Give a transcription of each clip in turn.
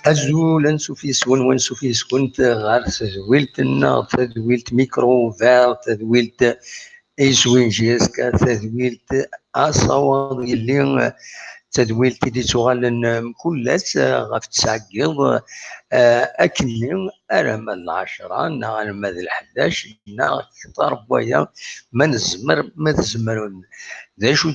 أزول أنسو في سكون وانسو في سكون غار تدويلت النار تدويلت ميكرو فار تدويلت إيزوين جيسكا تدويلت أصوات اللي تدويلت دي تغالن مكلات غاف تسعقيض أكني أنا من العشرة أنا من الحداش أنا كثر بويا ما نزمر ما تزمرون ذا شو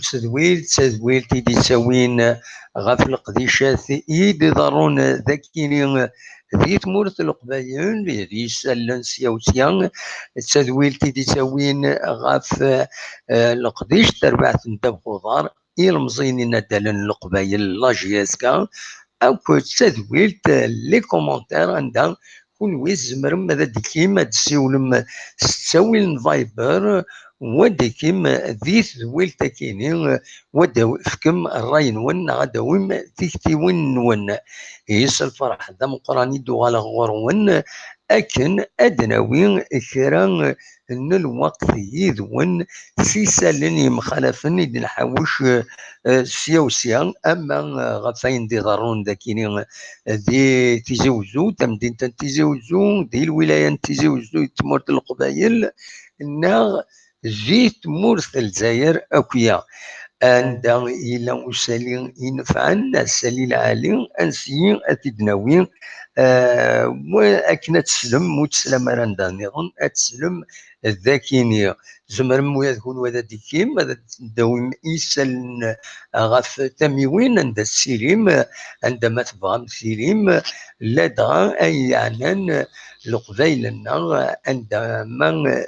تدويل تيدي تسوين غاف القديشات إيدي ضرون ذاكيني ذي تمورت القبايل ذي سلن سياوسيان تدويل تيدي تسوين غاف القديش تربعت ندب خضار المزينين ندلن القبايل لاجياسكا او تدويلت لي كومونتير عندها كل ويزمر ماذا ديكيما تسولم تساوي فايبر وديكيم ذي ذويلت كيني ودا فكم الراي نون غدا ويم تيكتي ون نون يس الفرح ذا مقراني دو على غورون أكن أدناوي كرا ان الوقت يذون سيسالني مخالفني دي نحوش سياوسيا اما غفاين دي ضرون ذاكيني دي تيزوزو تمدين تيزوزو دي الولايات تيزوزو تمرت القبايل نا جيت مورث الجزائر اكويا عند الى وسالي ينفع الناس سالي العالي انسي اتدناوي واكنا تسلم وتسلم راندا نظن اتسلم الذاكينية زمر مويا تكون وذا ديكيم هذا داوم يسال غاف تميوين عند السيريم عندما تبغى السيريم لا دغا اي عنان القبايلنا عندما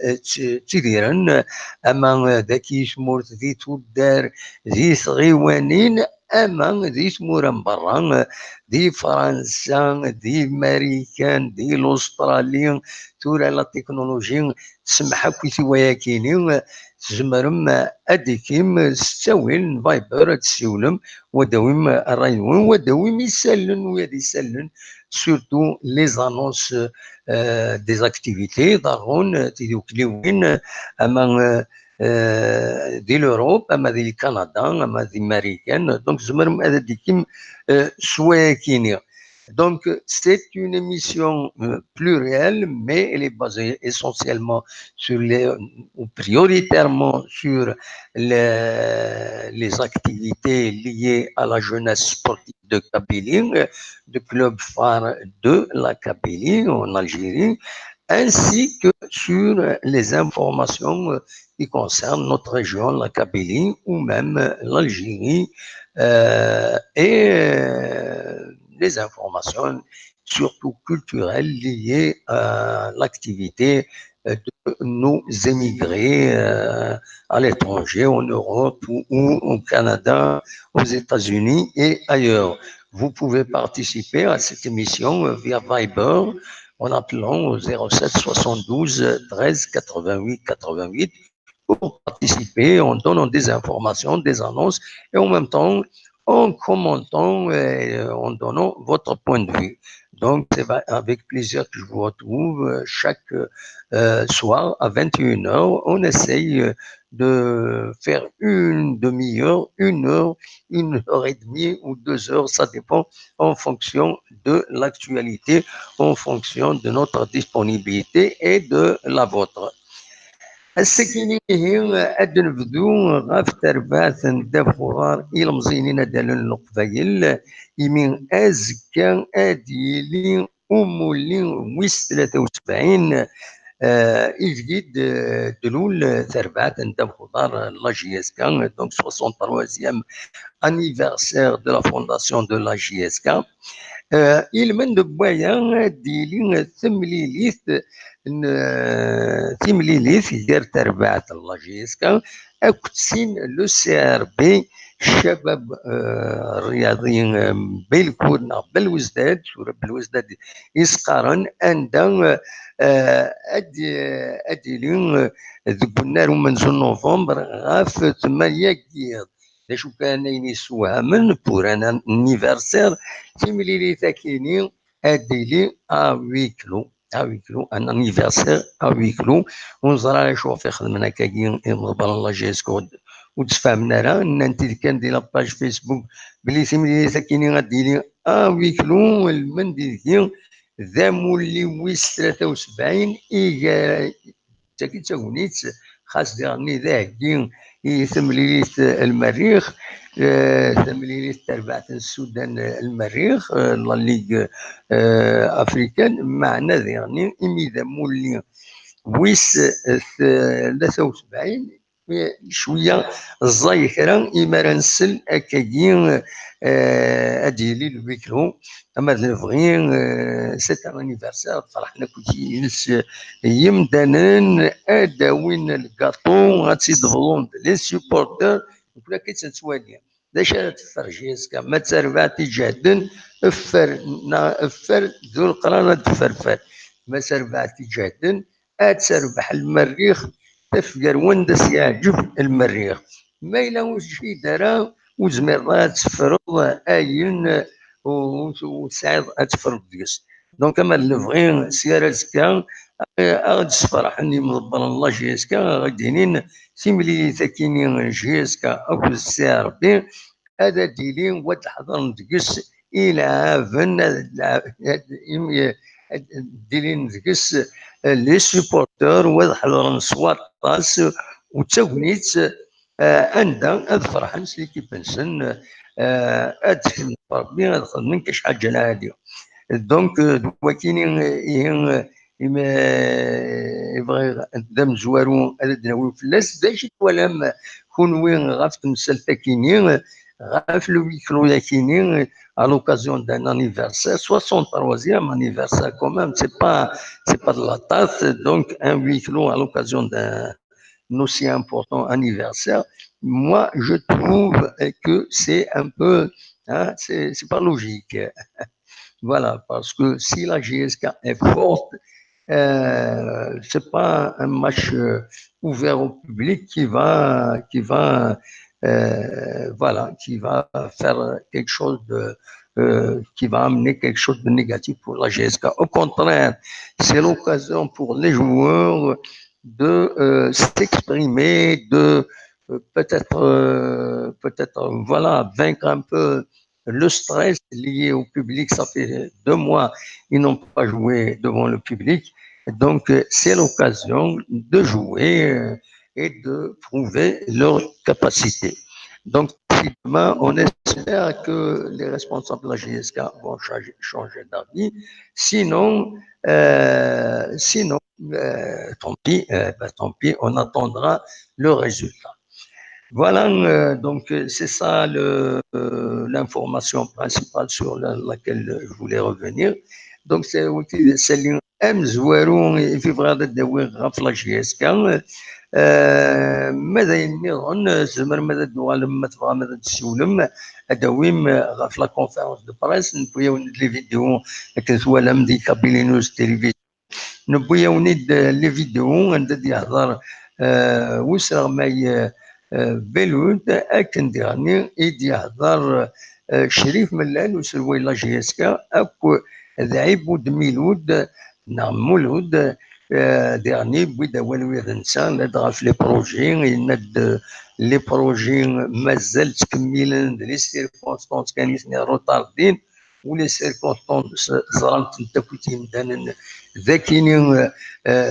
تديرن اما ذاك يسمورت ذي تودار ذي صغيوانين اما ذي سمورا برا ذي فرنسا ذي امريكان ذي الاستراليا تورا لا تكنولوجيا تسمح كي وياكيني تزمرم اديكيم ستاوين فايبر تسيولم وداويم الرايون وداويم يسالن ويدي يسالن سورتو لي زانونس دي زاكتيفيتي ضرون تيدوكليوين اما دي l'Europe, اما دي كندا, اما دي امريكان, دونك زمرم هذا ديكيم شويه كيني. Donc, c'est une émission plurielle, mais elle est basée essentiellement sur ou prioritairement sur les activités liées à la jeunesse sportive de Kabylie, du club phare de la Kabylie en Algérie, ainsi que sur les informations qui concernent notre région, la Kabylie, ou même l'Algérie, et les informations surtout culturelles liées à l'activité de nos émigrés à l'étranger, en Europe ou au Canada, aux États-Unis et ailleurs. Vous pouvez participer à cette émission via Viber en appelant au 07 72 13 88 88 pour participer en donnant des informations, des annonces et en même temps en commentant et en donnant votre point de vue. Donc, c'est avec plaisir que je vous retrouve chaque soir à 21h. On essaye de faire une demi-heure, une heure et demie ou 2 heures, ça dépend en fonction de l'actualité, en fonction de notre disponibilité et de la vôtre. السكيني هي أدن بدو غاف تربات نداب خضار إلى مزينين دالن القبايل يمين أزكا أديلي أمولي ويس 73 إجديد دلول تربات نداب خضار لاجيسكا دونك 63e anniversaire de la fondation de la JSK. إلمن دبايا ديلي تمليليث دير تربعة الله جيسكا أكتسين لو سي ار بي الشباب الرياضيين بالكورنا بالوزداد شورا بالوزداد يسقارن عندها أديلين ذوك النار ومنزل نوفمبر غاف 8 كيض شو كان يسوها من بور ان انيفرسير تيمليلي تاكيني اديلي ويكلو ان انيفرسير ويكلو ونزرع شوف يخدمنا كاين مضبر الله جيسكو وتفاهمنا راه ان انت كان دير لاباج فيسبوك بلي تملي ساكنين غديري ويكلو المنديل ذا مولي ويس 73 إيجا تاكي تاونيت خاص ديرني ذا هكين تمليليت المريخ تمليليت تربعة السودان المريخ لا ليغ افريكان معنا ديرني إمي ذا مولي ويس 73 شويه الزايكرا إما رنسل أكاين أديلي البيكرو أما نبغي سيت انيفرسير فرحنا كلشي ينس يمدانن أداوين الكاطو غاتيدفلون لي سيبورتور كنا كيتسوالي داش تفرجيسكا ما تربعتي جهدن افر ذو القران تفرفر ما تربعتي جهدن تربح المريخ تفقر وندس يعجب المريخ ما إلا واش شي دارا وزمير تفرض اين وتساعد تفرض ديس دونك كما نبغي سيارة كان غادي تفرحني مضبر الله جيسكا غاديين سيملي ثاكيني جيسكا اكو السي ربي هذا ديلي واد حضر ندقس الى عافن ديلي ندقس لي سيبورتور واد حضر نصوات طاس وتاونيت عندها هاد فرحان سلي كيف نسن هاد تكلم ربي هاد خدمين كاش حاجه عاديه دونك دوا كاينين يبغي دام زوارو هذا دناوي فلاس باش يتولم كون وين غاف تمثل تاكينين غاف لو ميكرو ياكينين à l'occasion d'un anniversaire, 63e anniversaire quand même, c'est pas de la tasse, donc un huis clos à l'occasion d'un aussi important anniversaire, moi je trouve que c'est un peu, hein, c'est pas logique. Voilà, parce que si la GSK est forte, c'est pas un match ouvert au public voilà, qui va faire quelque chose qui va amener quelque chose de négatif pour la GSK. Au contraire, c'est l'occasion pour les joueurs de s'exprimer, de peut-être voilà, vaincre un peu le stress lié au public. Ça fait 2 mois ils n'ont pas joué devant le public. Donc, c'est l'occasion de jouer et de prouver leur capacité. Donc, demain, on espère que les responsables de la GSK vont changer d'avis. Sinon, tant pis, on attendra le résultat. Voilà, donc c'est ça l'information principale sur laquelle je voulais revenir. Donc c'est اللي زوارو في بغا داوي غفلا جيسكا ماذا ينيضن زمر ماذا دوالم ما تبغى ماذا تسولم اداويم غفلا كونفيرونس دو بريس نبويا ونيد لي فيديو كتوالم دي كابيلينوس تيليفزيون نبويا ونيد لي فيديو عند يهضر وسرغ ماي بيلود اكن ديرني يدي يهضر شريف ملال وسلوي لا جيسكا اكو ذعيب ميلود نعم مولود ديرني بدا والو ينسى ندغى في لي بروجي يند لي بروجي مازال تكملن لي سيركونستونس كان يسني روتاردين ولي سيركونستونس زرانت انت كنتي مدانن ذاكيني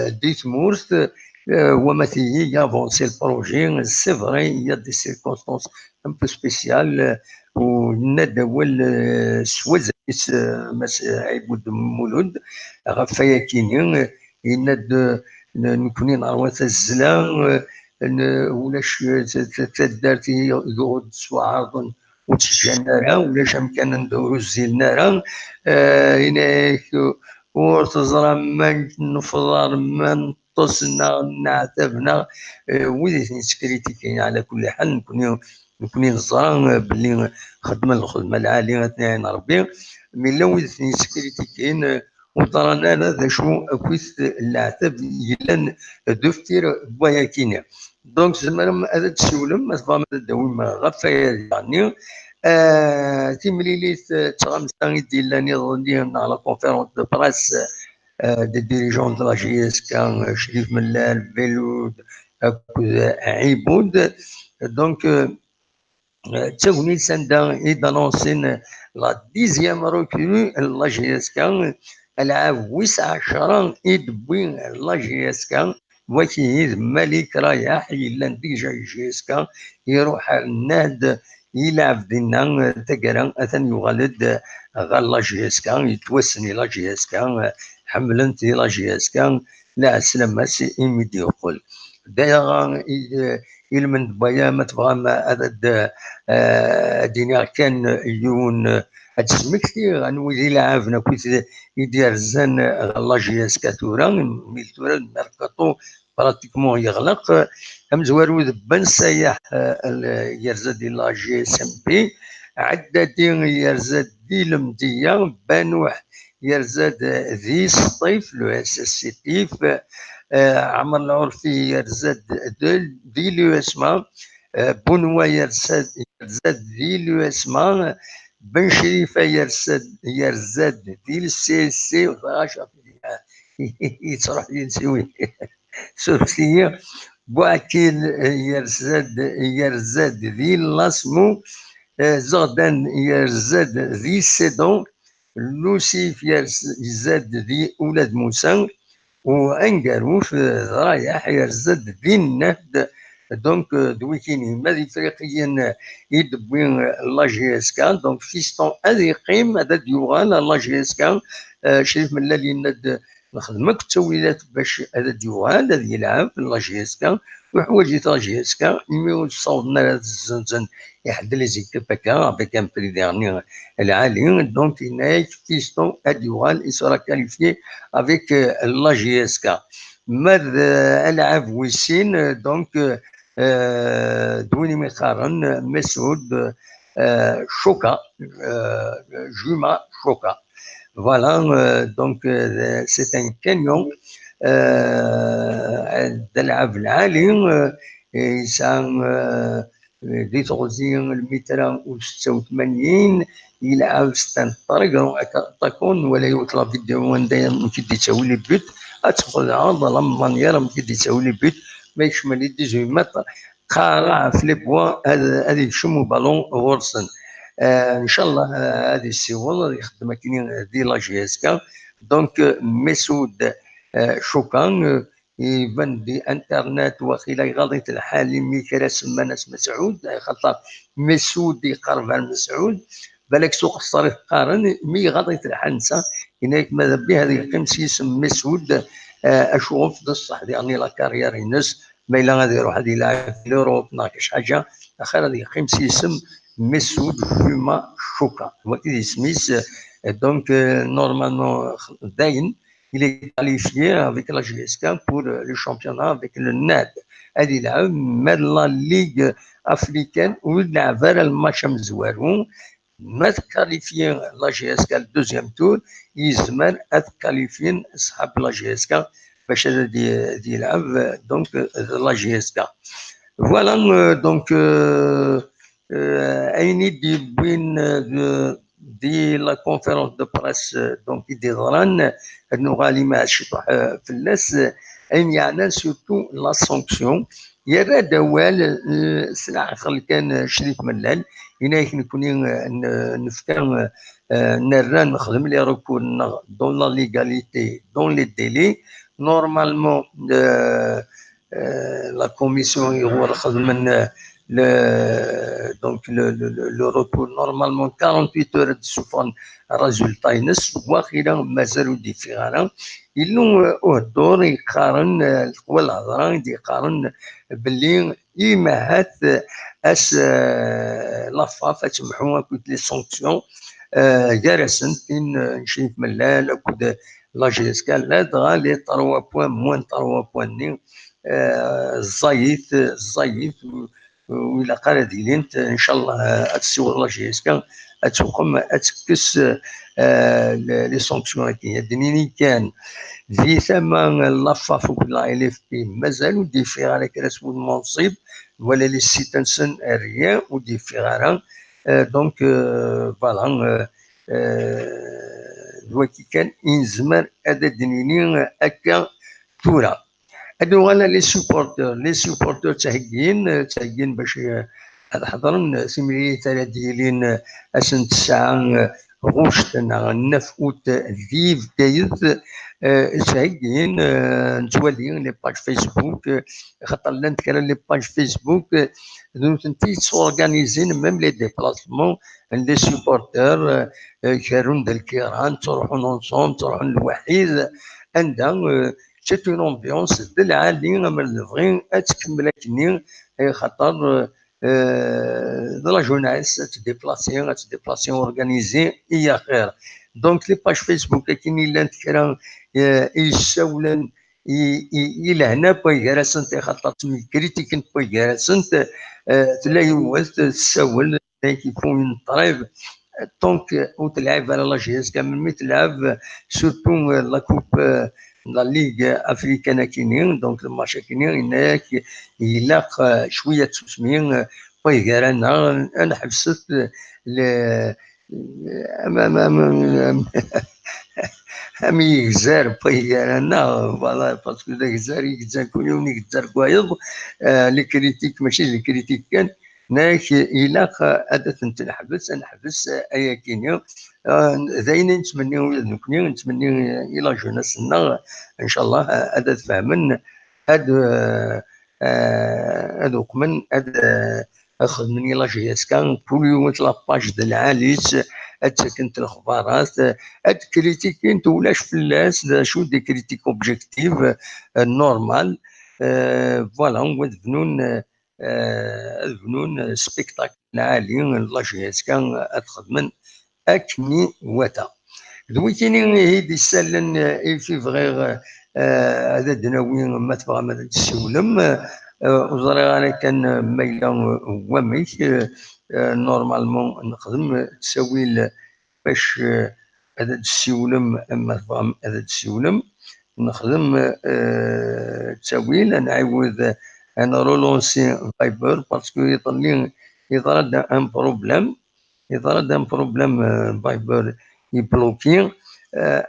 دي تمورث ومثلي يافونسي البروجي سي فري يا دي سيركونستونس ان بو سبيسيال وندول سوز عيبود مولود غفايا كينين يند نكوني نعرف الزلام ولاش تدارتي يقعد سواعر وتشجعنا ولاش امكان ندورو الزينارا هناك ورتزرى ما نفضر ما نطسنا نعتبنا ويدي نسكريتيكين على كل حال نكوني نزرى باللي الخدمه العاليه تاعين ربي من لو نسكريتيكين وطرانا هذا شو اكويت العتب يلان دفتير بوايا كينيا دونك زعما هذا تسولم ما تبغى دوي غفايا يعني تيمليليت تغمسان ديال نظن على كونفيرونس دو بريس دي ديريجون دو لا جي اس كان شريف ملال بيلود عيبود Donc, Tchaouni Senda est annoncé la 10e recrue, la GSK. العام 19 يدبي لا جي اس كا وكيد ملك رايح يلا ديجا جي اس كا يروح الناد يلعب دينا تقرا اثن يغلد غال لا جي اس كا يتوسني لا جي اس كا حملنتي لا جي اس كا لا سلام سي ايميدي يقول دايما يلمن بيا ما تبغى هذا دينا كان يون هاد السمكتي غنولي لعابنا كنت يدير زان لا جي اس كاتورا ميل تورا الميركاتو براتيكمون يغلق امزوارو ذبان سايح يرزا دي لا جي اس ام بي عدادي يرزا دي المدية بانوح يرزا ذي الصيف لو اس اس سي تيف عمر العرفي يرزا دي لو اسما بونوا يرزا دي لو اسما بن شريفة يرزاد ديال السي سي وغاشا يتروح ينسوي سورسية بواكيل يرزاد ديال لاسمو زغدان يرزاد ذي السيدون لوسيف يرزاد ذي أولاد موسى وانقروف رايح يرزد ذي النهد دونك دويكيني ماذا افريقيا يدبوين لا جي اس كا دونك فيستون هذا يقيم هذا ديوغان لا جي اس كا شريف من اللي ند نخدم التويلات باش هذا ديوغان هذا يلعب لا جي اس كا وحوايج لا جي اس كا يميو صوتنا هذا الزنزن يحد لي زيكيب هكا افيك ان بري ديرني العالي دونك هناك فيستون ديوغان يسرا كاليفيي avec la GSK. ماذ ألعاب ويسين دونك دوني مقارن مسعود شوكا جوما شوكا voilà donc c'est un canyon الألعاب العالي يسعى دي تغزين المتر و86 يلعب ستان طريق تكون ولا يطلع فيديو وان دايما كي تسوي لي بيت ادخل عضله مانيير كي تسوي لي بيت ما يشمل 18 متر قارع في لي بوا هذه يشمو بالون غورسن ان شاء الله هذه السيول يخدم كاين دي لا جي اس كا دونك مسعود شكرا يبان دي انترنت وخيلا غلطت الحال ميكرا سما ناس مسعود خاطر مسعود يقرب على مسعود بالك سوق الصريف قارن مي غلطت الحنسه هناك ماذا به هذه القمس يسم مسعود اشوف بصح يعني لا كارير الناس ما الا غادي يروح غادي يلعب في الاوروب ناقش حاجه اخر هذه القمس يسم مسعود جوما شوكا وكذا سميس دونك نورمالمون داين il est qualifié avec la GSK pour le championnat avec le NAD. هذه يلعب من لا ليغ افريكان ويلعب الماتش مزوارون ما تكاليفي لا جي اس كا الدوزيام تور يزمر اتكاليفين اصحاب لا جي اس كا باش يلعب دونك لا جي اس كا فوالا دونك ايني دي بين دي لا كونفيرونس دو بريس دونك دي ظران نغالي مع الشطح في الناس اين يعني سورتو لا سانكسيون يرى دوال سلع خل كان شريف ملال هناك نكون نفكر نرى نخدم لي ركور دون لا ليغاليتي دون لي ديلي نورمالمون لا كوميسيون يغور خدم donc le retour normalement 48 heures de سوفون ريزولتا ينس واخيرا مازالوا ديفيران يلو الدور يقارن القوى الهضره يقارن باللي يمهات اس لافاف تمحوا كنت لي سانكسيون جارسن فين نشيف ملال كود لا جي اس كان لا دغا لي 3 بوان موان 3 بوان الزايد وإلا قال ديلينت إن شاء الله أتسوق لا جي اس كان أتقوم أتكس لي سانكسيون كاين دنيني كان في ثمن لافا فوق لا إليف بي مازالو ديفيغ على كراسو المنصب ولا لي سيتنسن ريان وديفيغ دونك فوالا دلوقتي كان ينزمر هذا دنيني هكا تورا هادو انا لي سوبورتور تهيين باش حضرن سيميليتار ديالين اسن 9 غشت نف اوت فيف كايد تهيين نتوالي لي باج فيسبوك خاطر لان كان لي باج فيسبوك نتي سورغانيزين ميم لي ديبلاسمون لي سوبورتور كارون د الكيران تروحون اونصوم تروحون الوحيد عندها سيت اون امبيونس د العالي ما نبغي تكمل كني خاطر de la jeunesse, te déplacer organisé et à faire. Donc, les pages Facebook, qui n'y l'intérêt, ils sont il هنا بيجرسنت خطط من كريتيك بيجرسنت تلاقي وقت تسول كيكون طريب دونك وتلعب على لا جي اس كامل مي تلعب سورتو لا كوب لا ليغ افريكان كاينين دونك الماتش كاينين هناك يلاق شويه تسمين بيجرانا انا حبست امي يجزار بيجرانا فوالا باسكو داك الجزار يجزار كل يوم يجزار كوايض لي كريتيك ماشي لي كريتيك كان ناك إلا أدت نحبس أيا كينيا داين نتمنيو نكوني نتمني إلى جوناسنا إن شاء الله أدت فهمن هاد من هاد أخذ من إلى جياس كان كل يوم لاباج د العاليس كنت الأخبارات هاد كريتيكين تولاش فلاس شو دي كريتيك أوبجيكتيف نورمال فوالا ودفنون الفنون سبيكتاكل عالي لا جياس كان تخدمن اكني وتا دويتيني هيدي سالن في فغير هذا دناوي ما تبغى ما تسولم وزري انا كان ميلا وميك نورمالمون نخدم تساوي باش هذا تسولم اما تبغى هذا تسولم نخدم تساويل نعاود انا رولونسي فايبر باسكو يطرد ان بروبليم فايبر يبلوكي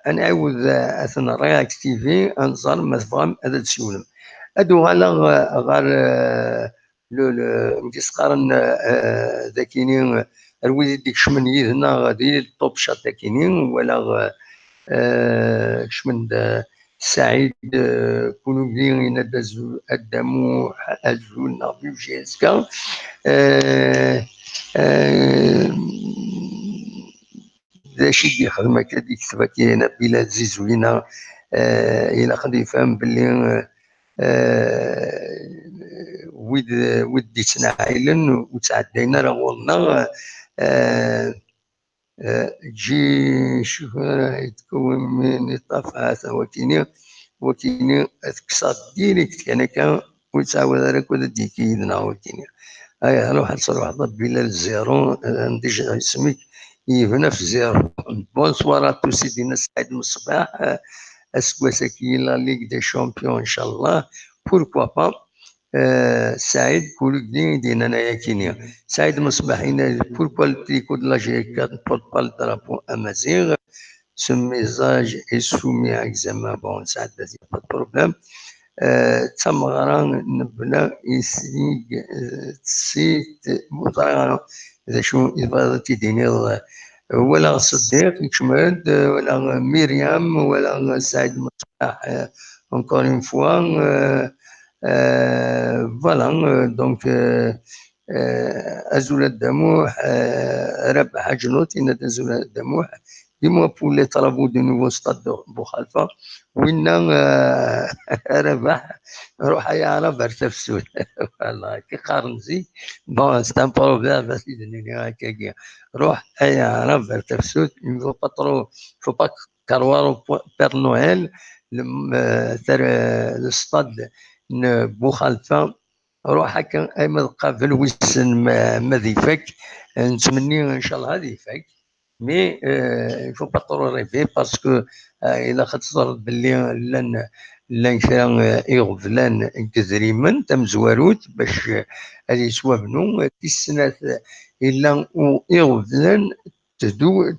نعاود اثنا رياكتيفي انصار ما تفهم هذا تسولم هادو غار لو تيسقارن ذاكينين الويد ديك شمن يدنا غادي الطوب شات ذاكينين ولا شمن سعيد كولوبي ندازو الدمو الزول نافيو جيسكا داشي يخدم هكا ديك تباكي انا بلاد زيزوينه الى خد يفهم باللي ودي تنعيلن وتعدينا راه ولنا جي شوف يتكون من طفعات وكيني تكسر ديريكت كان وتعاود راك ولا ديك يدنا وكيني هاي روح تصروح بلا الزيرو نديج اسمك يبنى في زيرو بونسوار تو سيدنا سعيد مصباح اسكواساكي لا ليغ دي شامبيون ان شاء الله بوركوا با سعيد كولك دينا انايا كينيا سعيد مصباح هنا بوركوا التريكو دو لاجي 4 بورت بال درابو امازيغ ce message est soumis à examen bon سعد با بروبليم تمغرا نبلا يسيق تسيت مطارا اذا شو يبغى تيديني ولا صديق يكمل ولا مريم ولا سعيد مصباح encore une fois voilà donc أزول الدموع ربح جنوتي ند أزول الدموع ديما بولي طلبوا دو نوفو ستاد بوخالفا وين ربح روح يعرف ارتفسون والله كي قارنزي بون سي ان بروفيرب بس يدني هكاكيا روح يعرف ارتفسون يفو با ترو فو با كروارو بير نويل الستاد بوخالفا روح هكا ايما تلقى في الوسن ما ذيفك نتمني ان شاء الله هذه يفك مي يفو با طرو ريفي باسكو الا خاطر باللي لان كرا يغفلان كذريمن تم زواروت باش هذه سوا بنو تيسنات الا يغفلان تدو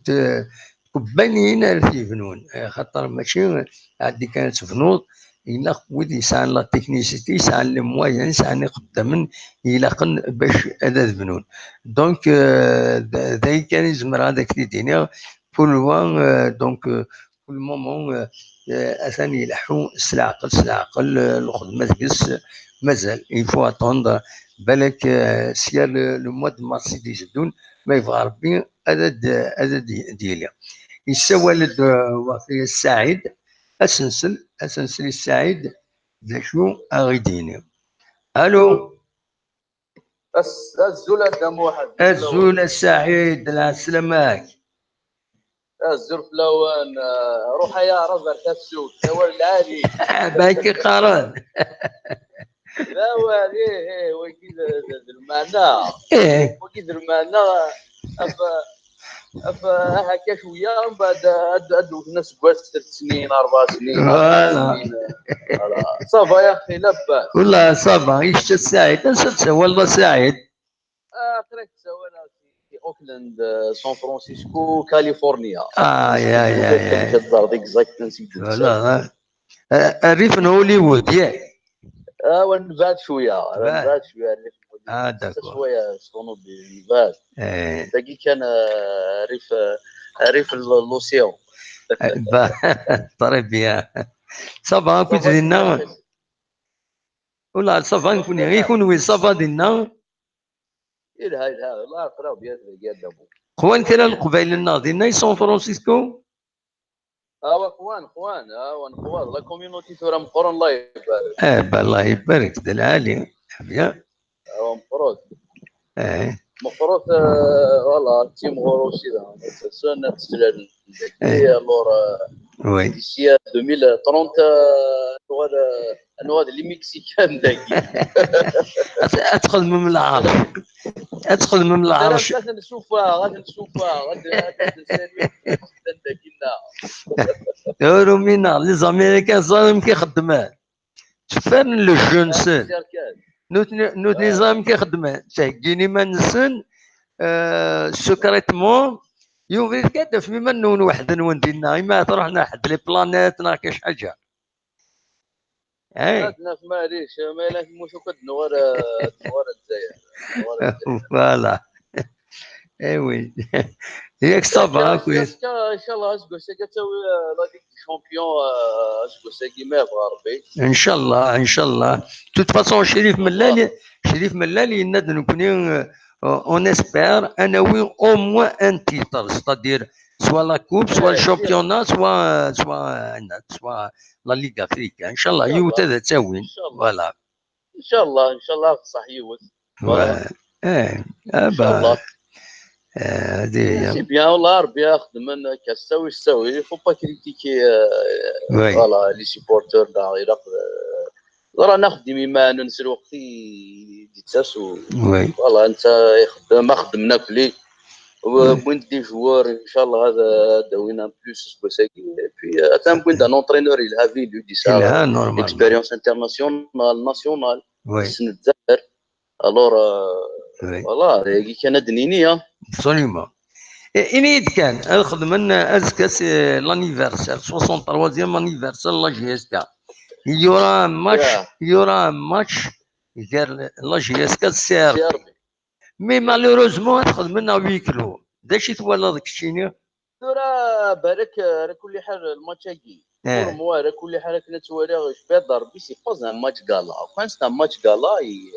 كبانين في فنون خاطر ماشي عندي كانت فنوض إلا ويد يسعى لا تكنيسيتي يسعى لي موين يسعى قدام إلا قن باش هذا ذبنون دونك ذاك كان يزمر هذاك تيدينيا كل وان دونك كل مومون أثاني يلحو السلعقل الخدمة تقص مازال يفو اتوندر بالك سيا لو موا دو مارس يجدون ما يبغى ربي هذا ديالي يسوى وفي السعيد اسنسل السعيد ذا شو اغيديني الو الزول دموحد الزول السعيد لا سلامك الزول فلوان روح يا رزر تفسوك سوى العالي باكي قارن لا وهذه وكيد المعنى وكيد المعنى هكا شويه من بعد ادو الناس بواس 3 سنين 4 سنين 5 سنين صافا يا اخي لاباس والله صافا ايش السعيد نسى والله سعيد قريت سوانا في اوكلاند سان فرانسيسكو كاليفورنيا يا كتضرب اكزاكت نسيت لا الريف هوليوود ياك ونبات شويه الريف هذاك شويه شغل بالنبات باقي كان ريف لوسيون طري بيان صافا كنت دينا ولا صافا يكون وين صافا دينا إلها لا قراو بيان ابو خوان كان القبائل الناضين سان فرانسيسكو خوان لا كوميونيتي تورا مقرون الله يبارك الله يبارك العالي بيان مقروط مقروط والله تيم غوروسي سنة تسلل الور وي ديسي 2030 هذا اللي مكسيكان داكي ادخل من العرش ادخل من العرش غادي نشوفها غادي نسالي داروا منا لي زاميريكان صاروا كيخدمان شفان لو جون سن نوت نظام كيخدمان تهكيني ما نسن سكريتمون يوفي كذا في ما نون واحد ندينا ما تروحنا حد لي بلانيت كاش حاجه عندنا في ماليش ما الا مشو كدنا ورا الجزائر فوالا وي ياك صافا كويس ان شاء الله اسكو سكتسوي لا ليغ شامبيون اسكو ساكي ما ربي ان شاء الله توت فاسون شريف ملالي يناد نكوني اون اسبير انا وي او موان ان تيتر ستادير سوا لا كوب سوا الشامبيونا سوا لا ليغ افريكا ان شاء الله يوتا ذا تاوين فوالا ان شاء الله صح يوت فوالا ان شاء الله هذه سي بيان والله ربي يخدم كاستوي فو با كريتيكي فوالا لي سيبورتور راه نخدم ما ننسى وقتي ديتاسو فوالا انت ما خدمنا كلي وبوين دي جوار ان شاء الله هذا داوينا بلوس سبوساكي بي اتان بوين دان اونترينور il a vu lui dit ça expérience internationale nationale سن الجزائر الور فوالا كان دنينيه ابسوليومون إنيد كان الخدمة أزكى لانيفرسير 63 انيفرسير لا جي اس كا يورا ماتش ديال لا جي اس كا سي ار مي مالوروزمون خدمنا ويكلو داش يتولى داك الشيء راه بالك راه كل حال الماتش كي راه كل حال كنا توالي شباب ضربي سي با ان ماتش كالا كان ستا ماتش كالا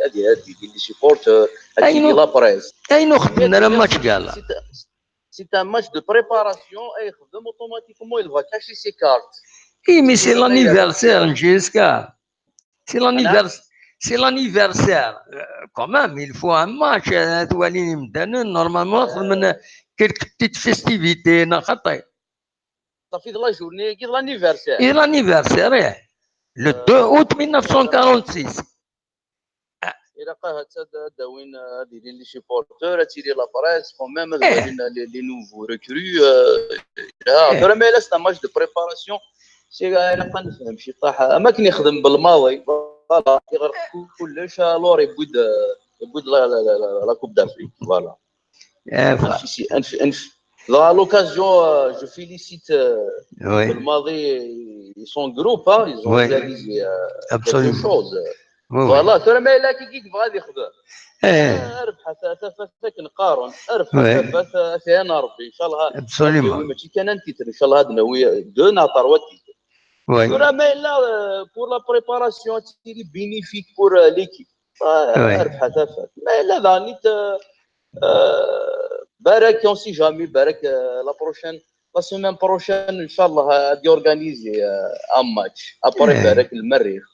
هذه ديال لي سيبورتور هادشي ديال لا بريس اينو خدمنا لا ماتش كالا سي ان ماتش دو بريباراسيون اي خدم اوتوماتيكمون il va cacher ses cartes اي مي سي لانيفرسير نجيسكا سي لانيفرسير كومام il faut un match تواليني مدانا نورمالمون خدمنا كيلك بتيت فيستيفيتي خطي صافي لا جورني كي لانيفرسير لانيفرسير لو 2 اوت 1946 إلا قاها داوين هذه لي سيبورتور هادشي ديال لابريس كوميم داوين لي نوفو ريكرو فريمون لا ستا ماتش دو بريباراسيون سي انا ما نفهمش طاح اما كان يخدم بالماضي فوالا يغرق كلش لور يبود لا كوب دافريك فوالا dans l'occasion je félicite بالماضي ils sont groupe, hein, ils ont réalisé quelque chose. Voilà, ترى ما الا كي تبغى غادي يخدم. ربح ثلاثة نقارن، ربح ثلاثة فيها ربي ان شاء الله. absolument. ماشي كان انت ان شاء الله هاد نوي دو نا تروا تيتر. ترى ما الا pour la préparation تيري bénéfique pour l'équipe. ربح ثلاثة ما الا ذاني Barak, on sait jamais, Barak, la semaine prochaine, Inch'Allah, a organiser un match. Après, Barak, le Marikh.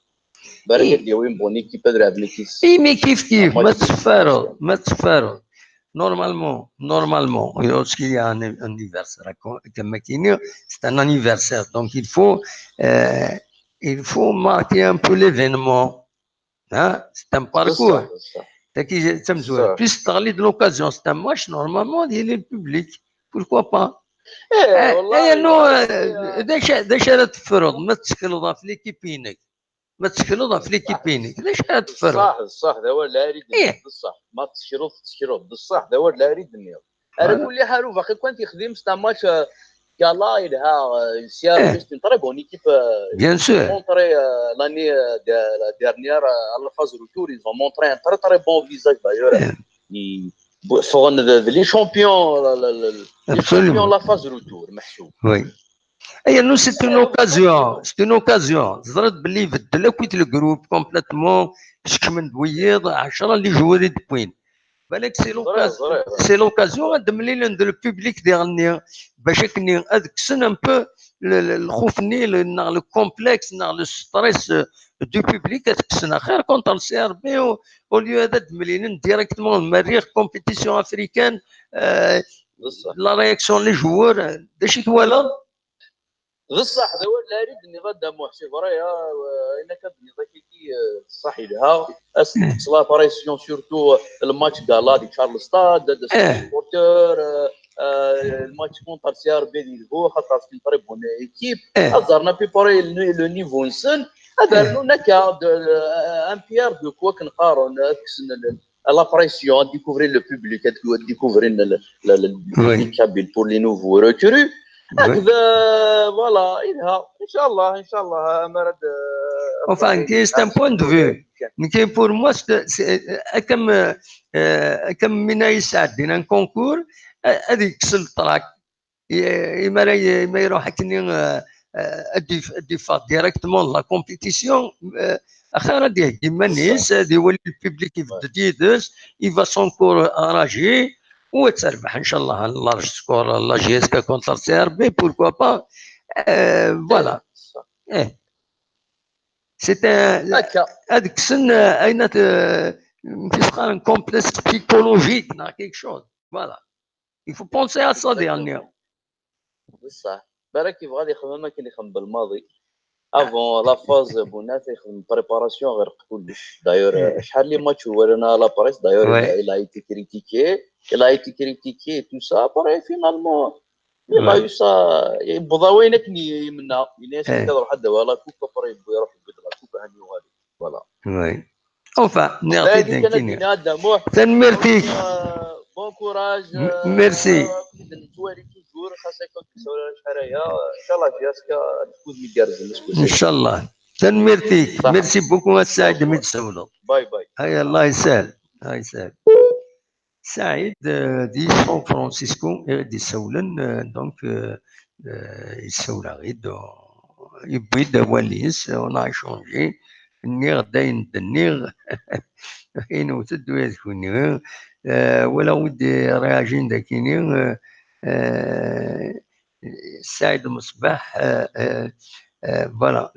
Barak, il y a une bonne équipe de l'équipe. Mais kif, ما تفاروا. Normalement, lorsqu'il y a un anniversaire, comme c'est un anniversaire, donc il faut marquer un peu l'événement. Hein? C'est un parcours. Puis parler de l'occasion, c'est un match, normalement, il est le public. Pourquoi pas? داش تفرض ما تشكلوا في ليكيبينك ما تشكلوا في ليكيبينك داش تفرض صح هو اللي اريد بصح ما تشكروا بصح هو اللي اريد نيو انا كل حال باقي كنت يخدم ستا ماتش كالا إلها سيار c'est une très bonne équipe bien sûr montré l'année dernière à la phase retour ils ont montré un très très bon visage d'ailleurs ils sont les champions de la phase retour محسوب oui et nous c'est une occasion زرت باللي بدل كويت الجروب كومبليتمون شك من دويض 10 اللي جواري دوين بالك سي لوكازيون غادملي لند البوبليك ديالنا باش كني ادكسن ان بو الخوف ني لو كومبلكس لو ستريس دو بوبليك ادكسن خير كونتر السي ار بي او ليو هذا دملينا ديريكتمون المريخ كومبيتيسيون افريكان لا رياكسيون لي جوار داش توالى بصح هذا هو اللي اريد اني غدا محسن فرايا انا كنبني ذاكي صحي لها لا باريسيون سورتو الماتش كالا دي تشارل ستاد دا سبورتور الماتش كونتر سي ار بي دي هو خاطر في طريب بون ايكيب هضرنا بيباري لو نيفو نسن هذا نكا ان بيير دو كوا كنقارن la pression, découvrir le public, découvrir le cabine pour les nouveaux recrues. Voilà, Inch'Allah, Marad. Enfin, c'est un point de vue. Mais pour moi, comme Mina Issad, dans un concours, هذيك كسل الطراك ما يروح كني ديفا ديريكتمون لا كومبيتيسيون اخر هذه كيما الناس هذه هو البوبليك يدوز يفا سونكور اراجي وتربح ان شاء الله لارج سكور لا جي اس كا كونتر سي ار بي بوركوا با فوالا سيتي هذيك السن اين كيف قال كومبلكس بسيكولوجيك نا كيك شوز فوالا il faut penser à ça dernière بصح بالك يبغى لي يخدم ما كاين اللي يخدم بالماضي افون لا فاز بونات يخدم بريباراسيون غير كلش دايور شحال لي ماتش ورنا لا بريس دايور il a été critiqué tout ça après finalement il a eu ça بضاوينا كني منا الناس كيهضروا حد ولا كوكا بري يروح يبدل كوكا هاني وهذه فوالا وي enfin merci تنمرتيك بون كوراج ميرسي نتوالي توجور خاصك تسول شحال ان شاء الله جاسكا تكون ميكارز ان شاء الله تنمرتيك ميرسي بوكو سعيد من تسولوا باي باي هيا الله يسهل سعيد دي سان فرانسيسكو دي سولن دونك يسول غيد يبيد وليس ونا يشونجي النيغ داين النيغ كاين تدوي تكوني ولا ودي راجين داكيني سعيد مصباح فوالا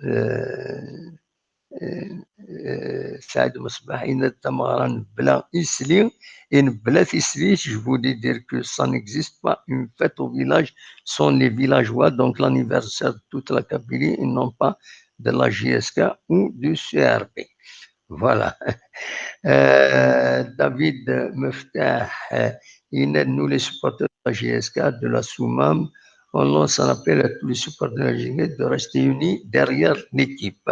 سعيد مصباح إن تمارن بلا إسلي إن بلا إسلي je voulais dire que ça n'existe pas une fête au village sont les villageois donc l'anniversaire de toute la Kabylie et non pas de la JSK ou du CRP voilà David Meftah nous les supporters de la GSK de la Soumam on lance un appel à tous les supporters de la GSK de rester unis derrière l'équipe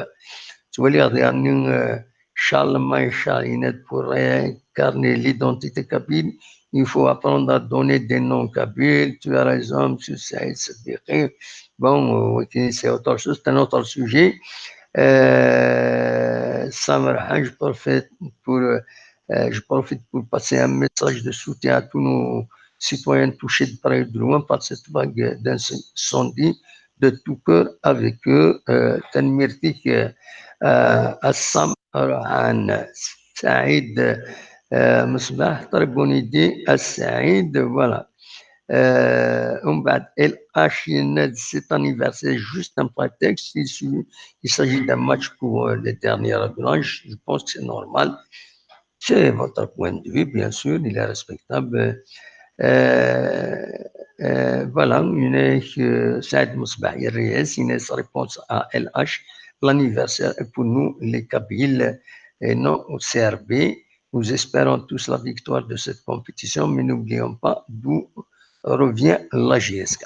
tu vois dire Charles Maïcha pour incarner l'identité kabyle il faut apprendre à donner des noms kabyles. Tu as raison, M. Saïd Sadiqi. Bon, c'est autre chose, c'est un autre sujet. Samar, je profite pour passer un message de soutien à tous nos citoyens touchés de près et de loin par cette vague d'incendie. De tout cœur avec eux. تنميرتك السمران سعيد مصباح طربونيدي السعيد voilà. On va cet anniversaire juste un prétexte. Il s'agit d'un match pour les derniers réglages. Je pense que c'est normal. C'est votre point de vue, bien sûr, il est respectable. Voilà, Saïd Mousbah Reyes, une réponse à LH. L'anniversaire est pour nous, les Kabyles, et non au CRB. Nous espérons tous la victoire de cette compétition, mais n'oublions pas d'où revient la GSK.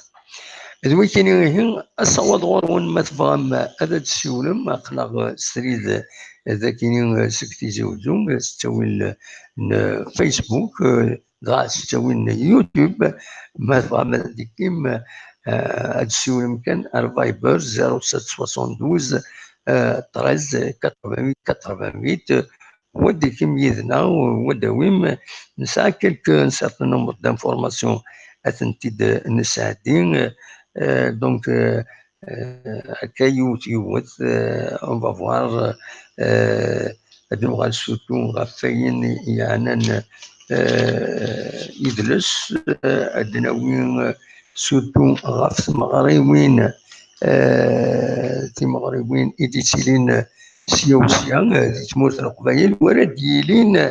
ذوي كاينين الصواد غورون ما تفهم هذا السولم اخلاق ستريد هذا كاينين سكتي زوجهم ستاوي الفيسبوك غا ستاوي اليوتيوب ما تفهم هذيك كيما هذا السولم كان الفايبر 0772 13 88 88 ودي كيم يدنا وداويم نسعى كيلكو سارتن نومبر دانفورماسيون اثنتي نساعدين donc كيوت on va voir نوغال سورتو غفاين يعني يدلس أدناوين سورتو غف مغربين تيمغربين إديتيلين سيوسيا تمورت القبايل ورا ديالين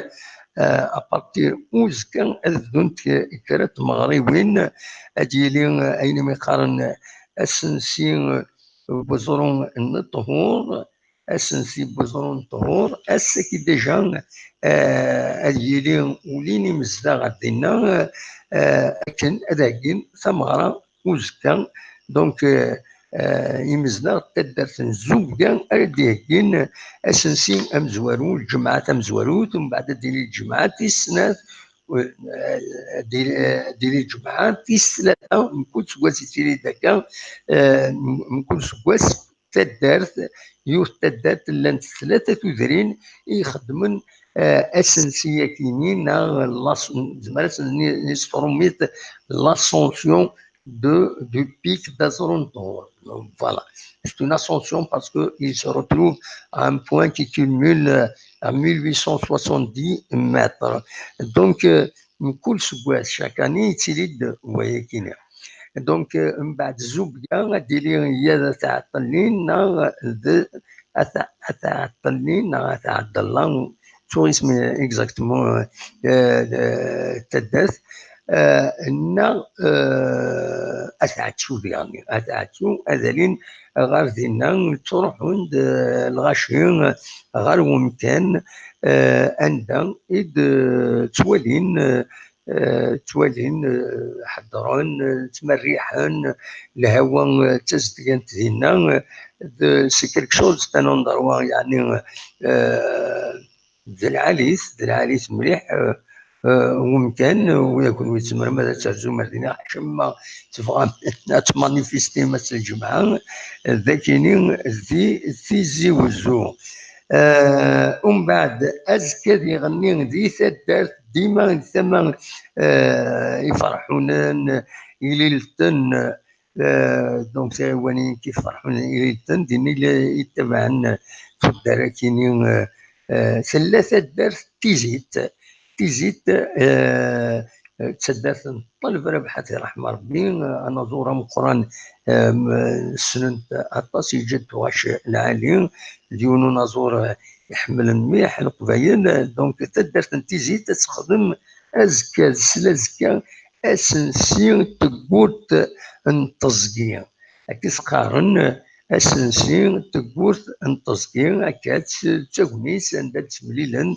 أبارتير أوز كان أذنت كرات مغربين أديالي أينما يقارن أسنسي بزرون الطهور أسنسي بزرون الطهور أسكي ديجا أديالي وليني مزدا غدينا أكن أداكين ثمغرا أوز كان دونك يمزنا تدرت الزوجة أديكين أسنسي أمزوارو الجماعة أمزوارو ثم بعد ديال الجماعة تيسنات ديال الجماعة تيسلاتا من كل سواس تيري داكا من كل سواس تدارت يوث تدارت لانت ثلاثة تدرين يخدمن أسنسية كينين زمالات نسفروميت لاسونسيون du pic d'Azorontor. Voilà. C'est une ascension parce qu'il se retrouve à un point qui culmine à 1870 mètres. Donc, chaque année, il y a donc بعد زوبيا ديالي هي تعطلين تعطلين تعطلان شو اسمه اكزاكتومون تدث نا أتعتشو يعني أتعتشو أذلين غير دينا تروح عند الغاشين غير ممكن عندها إذ توالين حضرون تمريحن الهواء تزديان دينا سي كيلك شوز تنظروا يعني العاليث مليح ممكن ويكون يتسمى ماذا ترجو مدينة حشمة تبغى تمانيفيستي مثل الجمعة ذاكينين ذي زيوزو ومن بعد أزكى ذي غني ذي ثدارت ديما ثما يفرحون إليلتن دونك ثواني كيف يفرحون إليلتن ديني يتبعن في الدراكينين ثلاثة دارت تيزيت تسدات طلب ربحة رحمة ربي أنا زورة مقران السنة أطاس يجد واش العالي ديونو نزور يحمل الميح القبايل دونك تدرت تيزيت تخدم أزكى سلازكى أسنسي تقوت انتزكي كيسقارن أسنسي تقوت انتزكي أكاد تاكونيس عندها تمليلا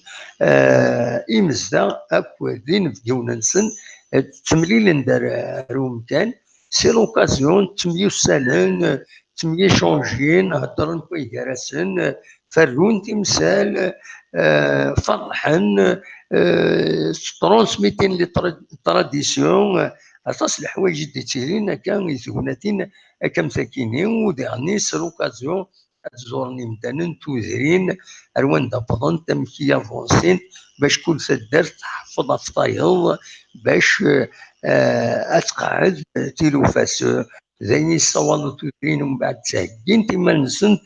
إمزدا أكوادين في ديوننسن تمليلا دار رومكان سي لوكازيون تميوسالن تميشونجين هضرن كويكارسن فرون تمثال فرحان ترونسميتين لي تراديسيون اطاس الحوايج اللي تيرين كان يثوناتين كم ساكنين وديرني سلوكازيون تزورني مثلا توزرين اروان دابضن تمشي افونسين باش كل سدرت تحفظ افطايض باش اتقعد تيلوفاس زيني الصوالط توزرين ومن بعد تهجين تما نسنت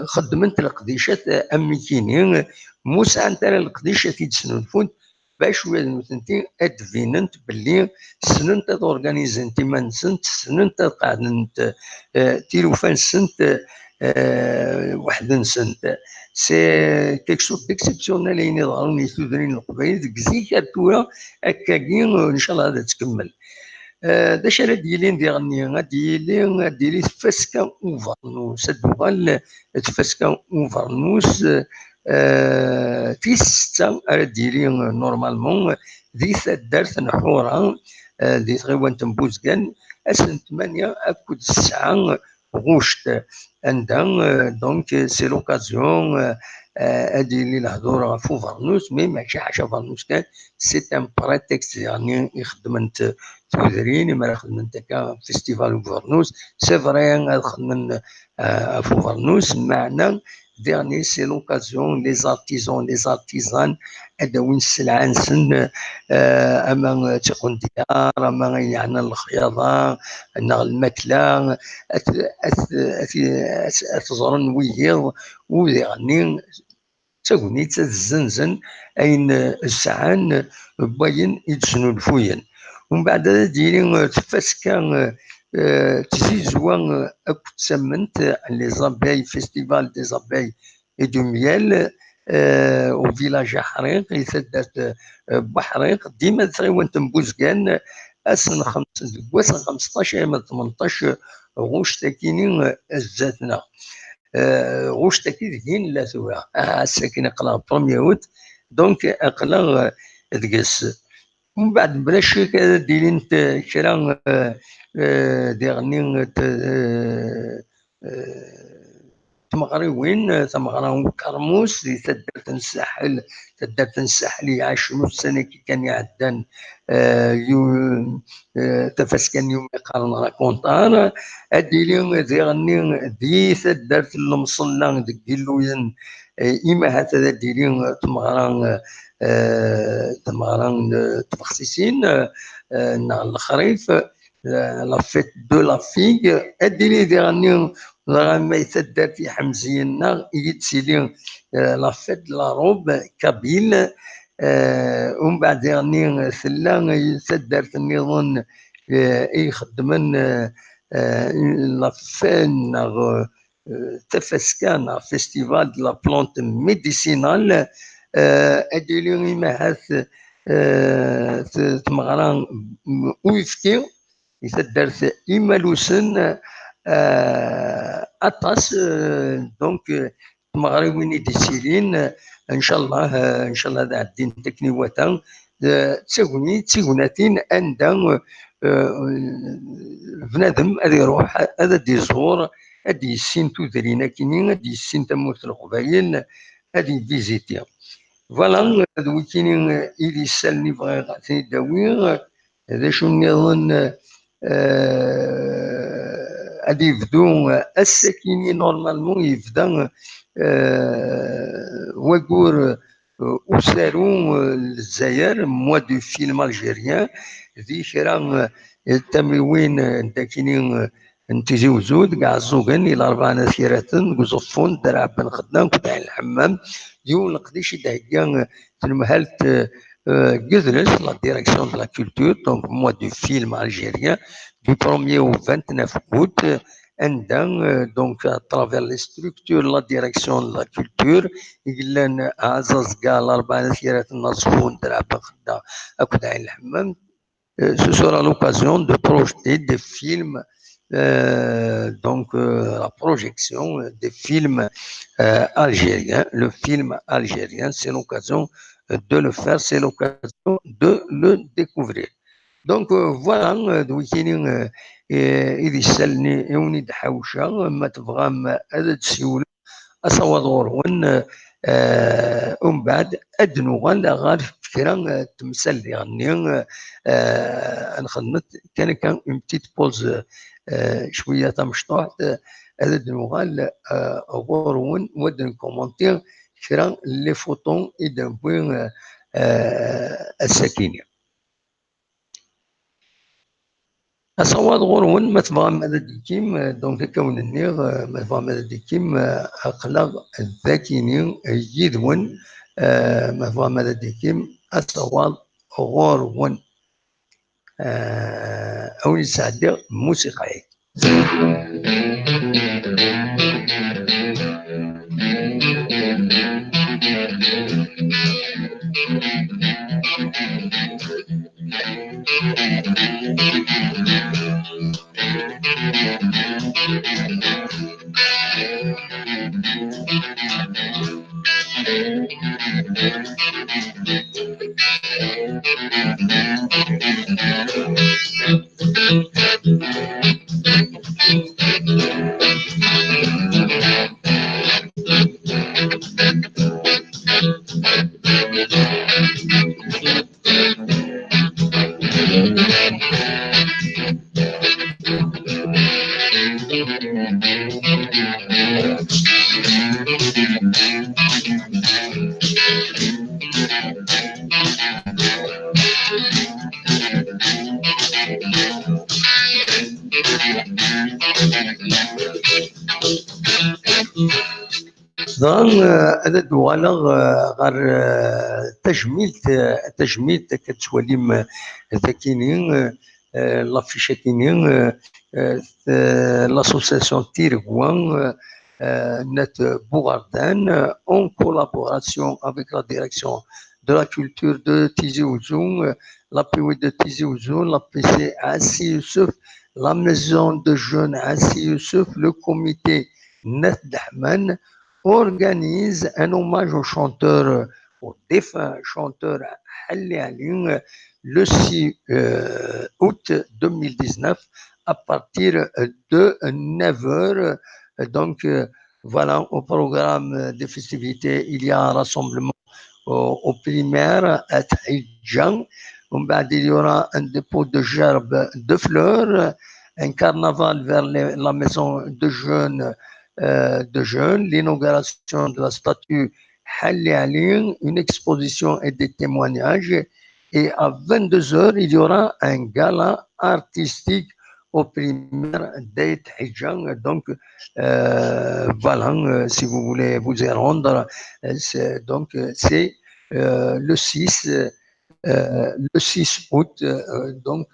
خدمت القديشات امكينين موسى انت القديشه تيتسنون فوت باش نتنتي ادفيننت باللي سننت اورغانيزنت ما نسنت سننت قاعدنت تيلوفان سنت واحد نسنت سي كيك شوف ديكسيبسيونيل اللي ظهروني ثودرين القبائل ديك زيكاتوها هكاكي ان شاء الله غادي تكمل داش راه ديالي نديرني غادي تفاسكا اوفرنوس الدوغال تفاسكا اوفرنوس في 6 راه ديالي نورمالمون ذي دارت نحورها ذي غيوان تنبوزكان اسن 8 اكد 9 غوشت عندها دونك سي لوكازيون هادي اللي الهضور في فارنوس مي ماشي حاجه فارنوس كان سي ان بريتكست يعني يخدمنت تودرين ما خدمنت كا فيستيفال فارنوس سي فري خدمن في فارنوس معنا ديرني سي لوكازيون لي زارتيزون لي زارتيزان اداوين السلعه نسن اما تكون ديار اما يعني الخياطه انا الماكله تزرن ويهيض ويغني تاكوني تزنزن اين السعان باين يتسنو الفوين ومن بعد ديري تفاسكا تزيزوا اكو تسمنت لي زاباي فيستيفال دي زاباي اي دو ميال او فيلاج حريق يسدات بحريق ديما تغيوان تنبوزكان اسن 15 من 18 غوش تاكيني الزاتنا غوش تاكي ذكين لا ثوا الساكن اقلا بروميي اوت دونك اقلا دقس ومن بعد بلا شك ديرين كرا ديغني تمغريوين تمغرا كرموس اللي تدرت الساحل يعيش نص سنه كي كان يعدان تفسكن يوم يقارن راكونطار اديلي ديغني دي تدرت المصلى ديلوين اما هذا ديلي تمغرا تبخسيسين نهار الخريف لا فيت دو لا فيغ اديلي ديغني ما يتدار في حمزينا يتسيلي لا فيت لا روب كابيل ومن بعد يعني ثلا يتدار النظام يخدمن لا فين تفسكان فيستيفال دو لا بلونت ميديسينال اديلي مهات تمغران ويفكي يتدارت إمالوسن أطاس دونك المغربيين يديسيلين إن شاء الله ذا الدين تكنيوات تساقوناتين عندها بنادم هذا يروح هذا ديزور هذا يسين تودرينا كينين هذا يسين تموت القبايل هذا فيزيتي فوالا هذا كاينين إلي سالني بغا غاتي داوي هذا شو نظن غادي يبدو الساكنين نورمالمون يبدا وكور اسارو الجزائر موا دو فيلم الجيريان ذي كرا التموين داكينين نتيجيو زود كاع الزوغن الى 4 ناثيرات كوزفون درع بن خدام كتاع الحمام ديون القديش دهكا تنمهلت Guedres, la direction de la culture, donc mois du film algérien, du 1er au 29 août, donc à travers les structures, la direction de la culture, il y a ce sera l'occasion de projeter des films, la projection des films algériens. Le film algérien, c'est l'occasion de le faire, c'est l'occasion de le découvrir. Donc voilà, إذا سألني يوني دحوشة ما تبغى هذا تسيول أصوات غورون ومن بعد أدنوغان غار فكرة تمثال يعني نخدمت كان اون بتيت بوز شوية مشطوح هذا دنوغال غورون ودن كومونتير كرا لي فوتون إذا بوين السكينة أصوات غورون ما تبغى ماذا ديكيم دونك كون النيغ ما تبغى ماذا ديكيم أقلق الذاكيني يدون ما تبغى ماذا ديكيم أصوات غورون أو يساعد موسيقى هذا دوالغ غير تجميل كتوليم ذاكينين لافيشا كينين l'association Tirgouan Net Bougardin en collaboration avec la direction de la culture de Tizi Ouzou, la PW de Tizi Ouzou, la PC Assi Youssouf, la maison de jeunes Assi Youssouf, le comité Net Dahman organise un hommage au défunt chanteur Halli Ali le 6 août 2019 à partir de 9h. Donc, voilà, au programme des festivités, il y a un rassemblement au primaire à Taïdjan. Il y aura un dépôt de gerbes de fleurs, un carnaval vers la maison de jeunes, l'inauguration de la statue Halli Ali, une exposition et des témoignages. Et à 22h, il y aura un gala artistique au primaire d'Aït-Hidjan. Donc, voilà, si vous voulez vous y rendre, c'est le 6 août. Donc,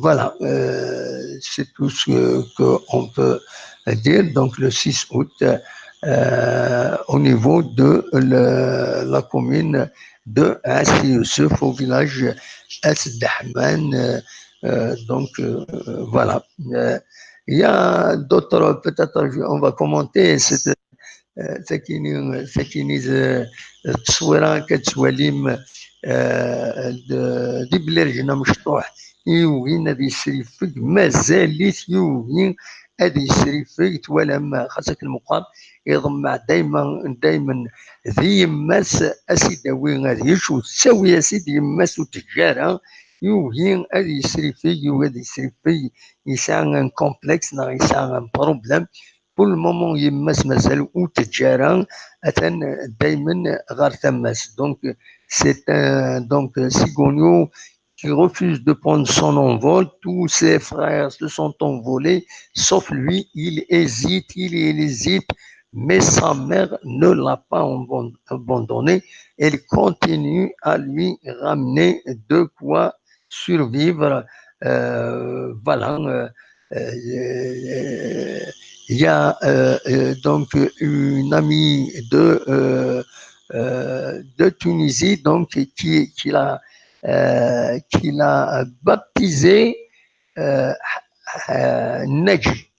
voilà, c'est tout ce qu'on peut dire. Donc, le 6 août, au niveau de la commune de Assi Youssouf, au village As-Dahman. Donc, voilà. Il y a d'autres, peut-être, on va commenter cette التصويره كتوليم دي بلارجنا مشطوح يوين هذه يسريفك مازاليت يوين هذه يسريفك توالم خاصك المقام يضمع دايما ذي يماس اسيدي وين هذه يشو تساوي اسيدي يماس وتجاره يوين هذه يسريفك وهذه يسريفك يسعى ان كومبلكس يسعى ان بروبليم pour le moment يماس مازال وتجارة أتن دايما غير تماس donc c'est un donc Sigonio qui refuse de prendre son envol. Tous ses frères se sont envolés sauf lui. Il hésite mais sa mère ne l'a pas abandonné. Elle continue à lui ramener de quoi survivre. Voilà. Il y a donc une amie de Tunisie donc qui l'a baptisé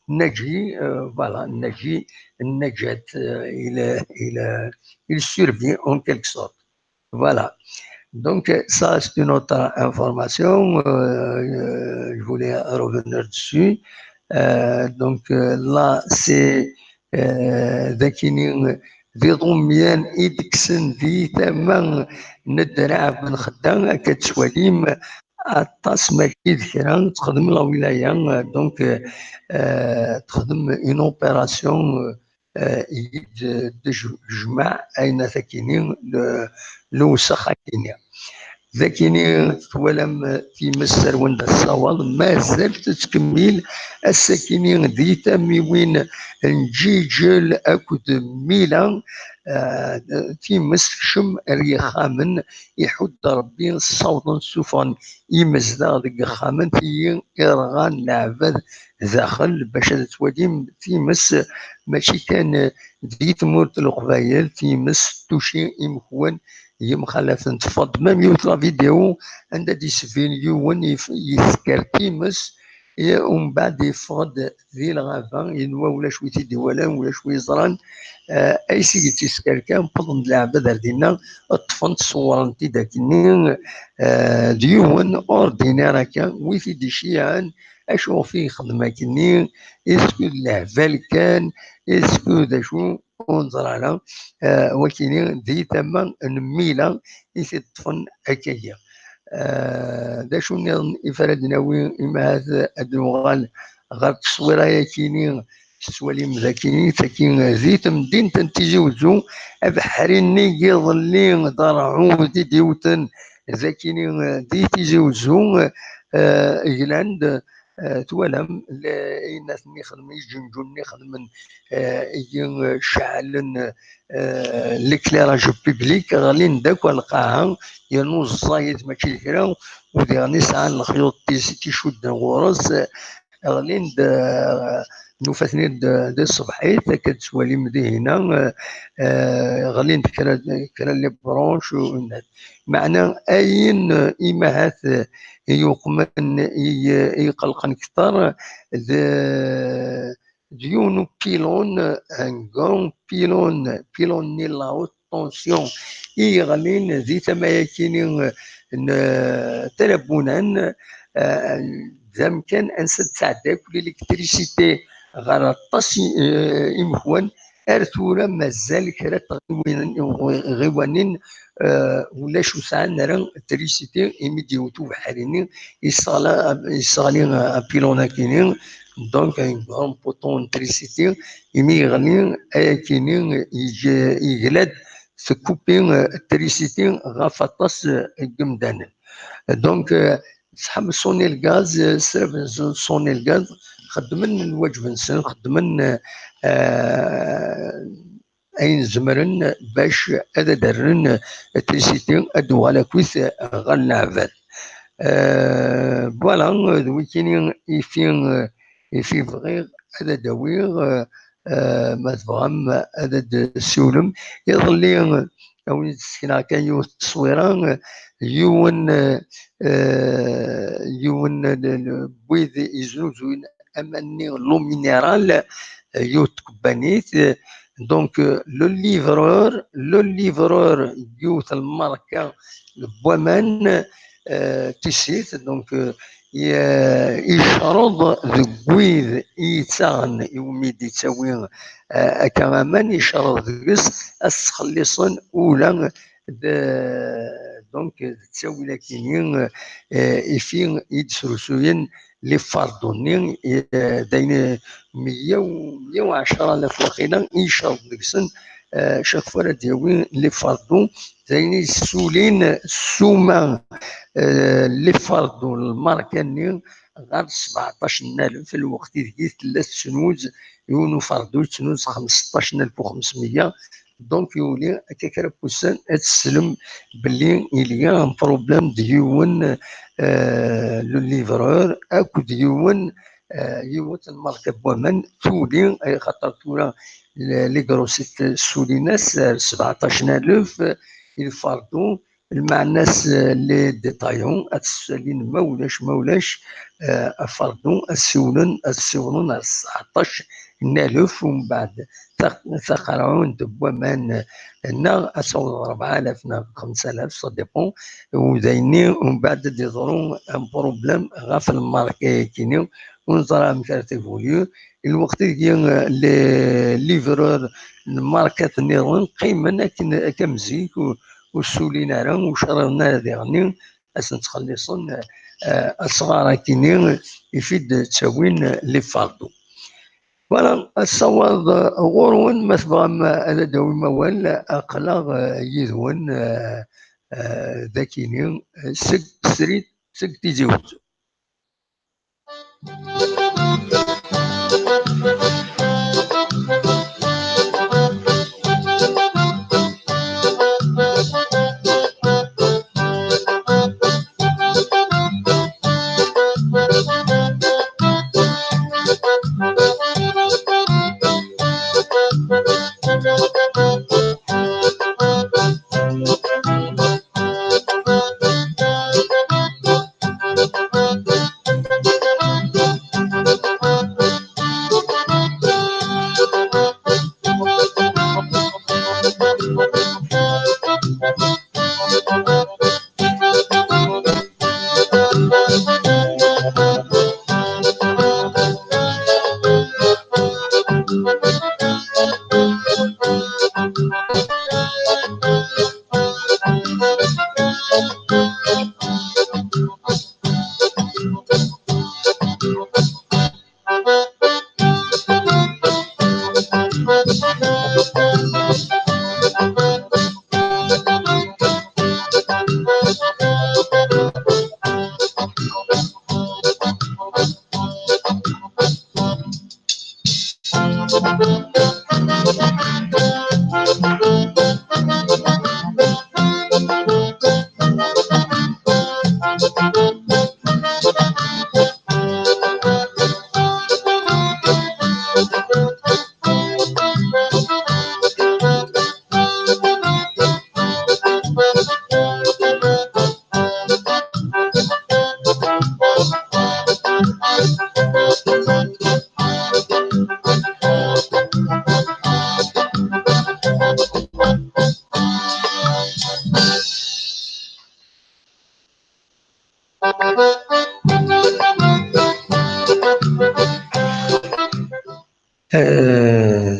Naji, voilà, Naji, Najet, il survit en quelque sorte. Voilà. Donc, ça, c'est une autre information. Je voulais revenir dessus. Donc, là, c'est ذاكيني ذي ضميان إدكسن ذي ثمان ندرع بن خدام كتسواليم الطاس ماشي ذكرى تخدم لا ولاية دونك تخدم اون اوبيراسيون جمع اين ثاكيني لوسخ كينيا ذاكيني توالم في مصر وند الصواب ما زالت تكمل الساكنين ذي تامي وين نجيجل اكد ميلا في مصر شم ريخامن يحد ربي الصوت سفن يمزدا ذيك خامن في إرغان العباد داخل باش تواليم في مصر ماشي كان ذي تمورت القبايل في مصر توشي إمكوان يمخلف نتفض مام يوت لا فيديو عند دي سفين يوون يذكر تيمس ومن بعد يفقد ذي الغابة ينوى ولا شوي تيدي ولا شوي زران اي سيدي تيسكر كان بضن العباد ردينا الطفن تصورن تيداكني ديون اوردينير هكا ويفي دي شيعان اشوف فيه خدمة كني اسكو الهبال كان اسكو دا شو ونظر على وكيني ذي تما نميلا يثي الطفن هكايا دا شو إفراد ناوي إما هذا الدوغال غير التصويرة يكيني سوالي مذاكيني تاكين زيت مدينة تنتيجي وزو أبحريني يظلي دار عودي ديوتن ذاكيني دي تيجي وزو إجلاند توالم الناس اللي يخدم يجنجون يخدمن شعلن ليكليراج بيبليك غالين داك القاعة ينوز الصايد ماشي الكرا ودي غني ساعة الخيوط تيشد غورس غالين نوفاتني دي الصبحيت كتسوالي مدي هنا غالين كرا لي برونش معنى اين ايماهات يقمن يقلقن كثر ديونو بيلون انغون بيلون ني لا هوت طونسيون يغلين ذي تمايكين تلبونان زعما كان انسد تعداك الالكتريسيتي غير الطاس يمكون ارثورا مازال كرا غيوانين ولا شو ساعه نرى التريسيتي ايميديوتو بحالين يصالي بيلونا كينين دونك ان غون بوتون تريسيتي يمي غني كينين يجلد سكوبين التريسيتي غافطاس الجمدان دونك سحب صوني الغاز سرب صوني الغاز خدمن الواجب نسن خدمن اين زمرن باش هذا درن التريسيتي ادو على كويس غنعفال فوالا ويكيني يفي فغير هذا داوير ما تفهم هذا السولم يظل لي او يتسكن كان يو التصويره يون بويذ يزوزون امني لو مينيرال يو تكبانيت دونك لو ليفرور يوث الماركه بوامان تيسيت دونك يشرض ذكويذ يتساغن يوميد يتساوي كمان يشرض ذكس أسخلصن أولا دونك تساوي لكن يفين يدسرسوين لي فاردونين داين 110,000 وقيلا يشرض ذكسن شاك فوا دياوين لي فاردون زين سولين سوما لي فاردو الماركاني غير 17,000 في الوقت ذيك 3 سنوز يونو فاردو تنوز 15,500 دونك يولي هكاك بوسان تسلم باللي إليا ان بروبليم ديون لو ليفرور اكو ديون يوت الماركه بومن تولي خاطر تولا لي كروسيت سوليناس 17,000 الفاردو المعناس لي ديتايون اتسالين مولاش فاردو السولن 19,000 ومن بعد ثقرون دبومان نا اصور 4,000 نا 5,000 سا ديبون ودايني ومن بعد ديزورون ان بروبليم غاف الماركه كينيو ونزرع مكان تيفوليو الوقت ديال ليفرور ماركات نيرون قيمة كمزيك وسولينا راه وشربنا ديغني أسن تخلصن الصغار كينين يفيد تساوين لي فاردو فوالا الصواب غورون ما تبغى هذا داوي موال أقلاغ يذون ذاكينين سك سريت سك تيزيوت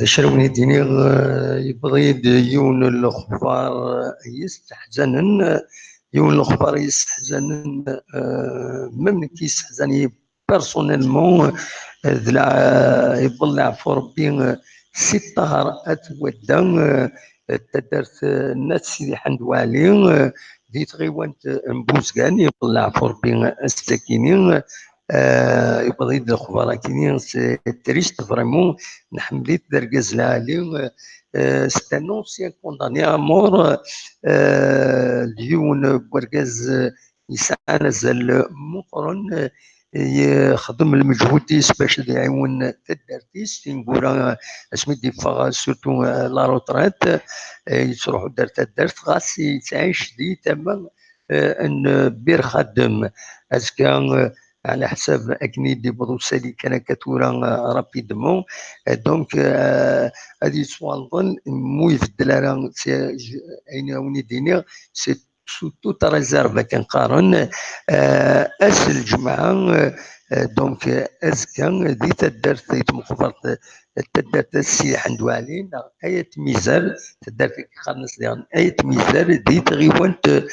شروني يديني يبغي يون الأخبار يستحزنن يون الأخبار يستحزنن ممن كيستحزني بيرسونيلمون يبغي يعفو ربي سي طاهر أتودا تدرت الناس سيدي حندوالي دي تغيوانت مبوزكان يبغي يعفو ربي الساكنين يبغي يدير الأخبار كاينين سي تريست فريمون نحمديت دركاز العالي سي ان اونسيان كونداني ا مور ديون بوركاز يسعى نزل مقرن يخدم المجهود تيس باش يعاون تدارتيس تنقول اسميتي فاغ سورتو لا روتريت يتروحوا دارت خاص يتعيش دي تمام ان بير خدم اسكان على حساب اكنيد يبغوا سالي كان كتورا رابيدمون دونك هذه سوالظن مو يفدل راه اين وني دينير سي سو توت ريزيرف كنقارن اس الجماعه دونك اسكان دي تدرت يتمخبرت تدرت السي حندوالين اية ميزال تدرت خلص ليان اية ميزال دي تغيوانت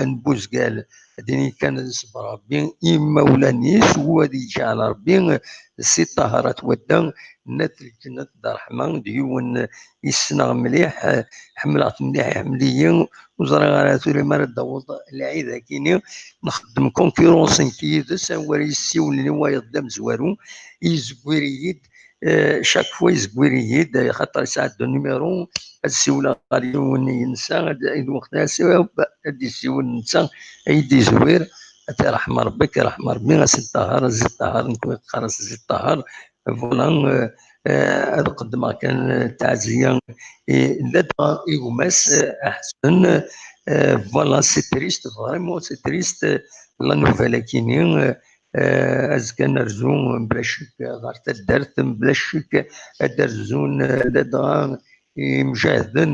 نبوزقال ديني كان صبر ربي إما ولا نيس هو دي جعل ربي سي طهرت ودان نات الجنة دار رحمة ديون يسنغ مليح حملات مليح حمليين وزرا غاراتو لي مرد داوض العيد كيني نخدم كونكورونس كيدس وري السيول اللي يضم زوارو يزويريد شاك فوا يزويريد خاطر يساعد النيميرو السيولة غادي ينسى الوقت ناسي هادي السيول نسى ايدي زوير رحم ربك رحم ربي غاسي الطهر زي الطهر نكون خرس زي الطهر فوالا هذا قدما كان تعزيه لا يوماس احسن فوالا سي تريست فريمون سي تريست لا نوفيل كيني ازكى نرجو بلا شك غير تدرت بلا شك درزون دابا مجاهدا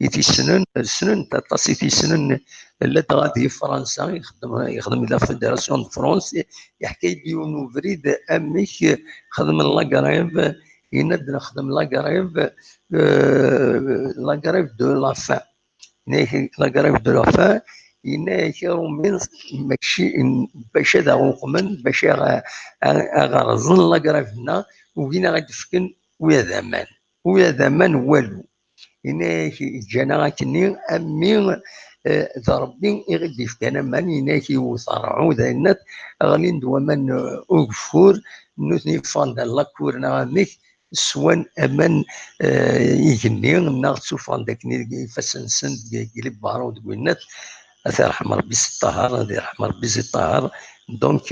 يتسنن سنن تاطاس يتسنن لا غادي في فرنسا يخدم لا فيدراسيون دو فرونس يحكي ديون وفريد اميك خدم لاكاريف يند نخدم لاكاريف دو لافان لاكاريف دو لافان يرومين ماشي باش هذا غوقمن باش غرزن لاكاريفنا وكينا غادي تفكن ويا ذمان والو جانا كني امي ضربي يغدي فكان من يناكي وصرعو ذا غالين دوما اوغفور نوثني فاند لاكورنا ميك سوان امان يجني ناغتو فاندكني فاسنسن قلب بارو دوينات الله يرحم ربي سي طاهر الله يرحم ربي سي طاهر دونك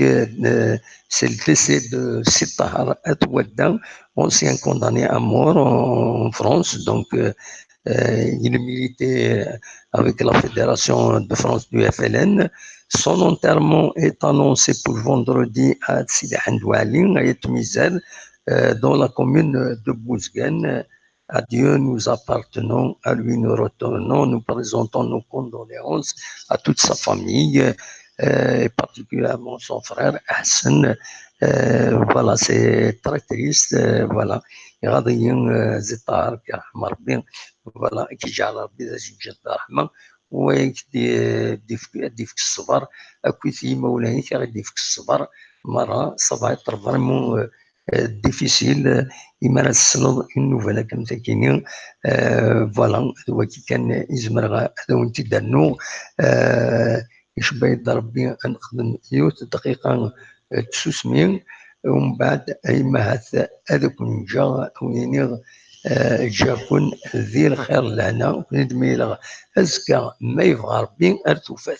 سي le décès de Sid Tahar Atouadda, ancien condamné à mort en France. Donc, il militait avec la Fédération de France du FLN. Son enterrement est annoncé pour vendredi à Sidi Handouali, à Etmizal, dans la commune de Bouzgane. À Dieu nous appartenons, à lui nous retournons, nous présentons nos condoléances à toute sa famille, et particulièrement son frère Hassan. Voilà, c'est très triste. Voilà, غاديين زي طاهر كيرحم ربي فوالا كيجعل ربي ذا جد الرحمه ويدي فيك الصبر اكويتي مولاي غادي فيك الصبر مره صبعت فريمون ديفيسيل إما نسنض إنه فلا كم تاكيني فوالا هو كي كان يزمر هذا وانت دانو يشبه يد ربي نخدم يوت دقيقة تسوسمين ومن بعد أيما هذاك نجا وينيغ جاكون ذي الخير لهنا وندمي لغ أزكى ما يبغى ربي أرتوفات